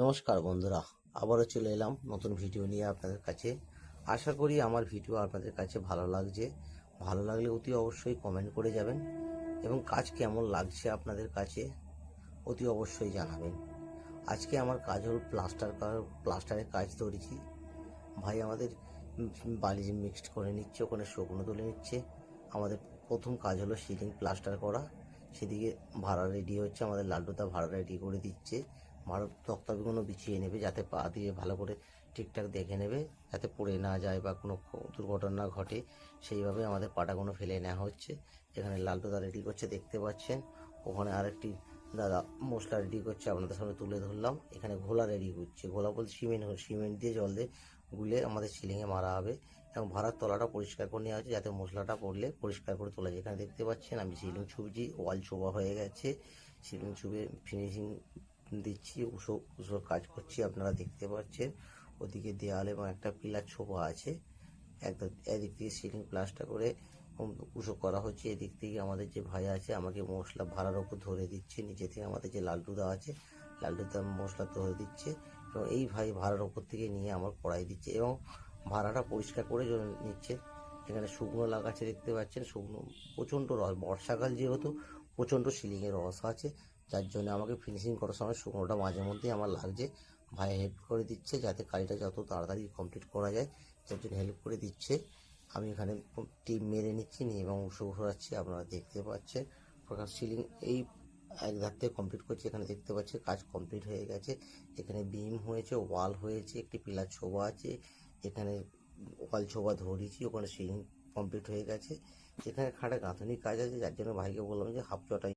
নমস্কার বন্ধুরা, আবারও চলে এলাম নতুন ভিডিও নিয়ে আপনাদের কাছে। আশা করি আমার ভিডিও আপনাদের কাছে ভালো লাগছে। ভালো লাগলে অতি অবশ্যই কমেন্ট করে যাবেন এবং কাজ কেমন লাগছে আপনাদের কাছে অতি অবশ্যই জানাবেন। আজকে আমার কাজ হল প্লাস্টারের কাজ ধরেছি। ভাই আমাদের বালি মিক্সড করে নিচ্ছে, ওখানে শুকনো তুলে নিচ্ছে। আমাদের প্রথম কাজ হলো সিলিং প্লাস্টার করা। সেদিকে ভাড়া রেডি হচ্ছে, আমাদের লাড্ডুদা ভাড়া রেডি করে দিচ্ছে। ভাড়া তক্তাগুলো বিছিয়ে নেবে, যাতে পা দিয়ে ভালো করে ঠিকঠাক দেখে নেবে, যাতে পড়ে না যায় বা কোনো দুর্ঘটনা ঘটে। সেইভাবে আমাদের পাটাগুলো ফেলে নেওয়া হচ্ছে। এখানে লাড্ডুদা রেডি করছে, দেখতে পাচ্ছেন। ওখানে আরেকটি দাদা মশলা রেডি করছে, আপনাদের সামনে তুলে ধরলাম। এখানে ঘোলা রেডি করছে, ঘোলা বলতে সিমেন্ট দিয়ে জল দিয়ে গুলে আমাদের সিলিংয়ে মারা হবে এবং ভাড়ার তলাটা পরিষ্কার করে নেওয়া হচ্ছে, যাতে মশলাটা পড়লে পরিষ্কার করে তোলা যায়। এখানে দেখতে পাচ্ছেন আমি সিলিং ছুবছি, ওয়াল ছোবা হয়ে গেছে, সিলিং ছুবে ফিনিশিং দিচ্ছি, উসো কাজ করছি, আপনারা দেখতে পাচ্ছেন। ওদিকে দেওয়াল এবং একটা পিলার ছোবা আছে। এদিক থেকে সিলিং প্লাস্টার করে উসো করা হচ্ছে। এদিক থেকে আমাদের যে ভাই আছে আমাকে মশলা ভাড়ার ওপর ধরে দিচ্ছে। নিচে থেকে আমাদের যে লালটুদা আছে, লালটুদা মশলা ধরে দিচ্ছে এবং এই ভাই ভাড়ার ওপর থেকে নিয়ে আমার কড়াই দিচ্ছে এবং ভাড়াটা পরিষ্কার করে নিচ্ছে। এখানে শুকনো লাগাচ্ছে, দেখতে পাচ্ছেন। শুকনো প্রচণ্ড রস, বর্ষাকাল যেহেতু প্রচণ্ড সিলিংয়ের রস আছে, যার জন্য আমাকে ফিনিশিং করার সময় শুকনোটা মাঝে মধ্যেই আমার লাগছে। ভাই হেল্প করে দিচ্ছে যাতে কাজটা যত তাড়াতাড়ি কমপ্লিট করা যায়, যার জন্য হেল্প করে দিচ্ছে। আমি এখানে টিপ মেরে নিচ্ছি নিয়ে এবং উসো ঘোরাচ্ছি, আপনারা দেখতে পাচ্ছেন। প্রকাশ সিলিং এই এক ধার থেকে কমপ্লিট করছি। এখানে দেখতে পাচ্ছি কাজ কমপ্লিট হয়ে গেছে। এখানে বিম হয়েছে, ওয়াল হয়েছে, একটি পিলার ছোবা আছে। এখানে ওয়াল ছোবা ধরিয়েছি, ওখানে সিলিং কমপ্লিট হয়ে গেছে। এখানে খাটে গাঁথনি কাজ আছে, যার জন্য ভাইকে বললাম যে হাফ চটাই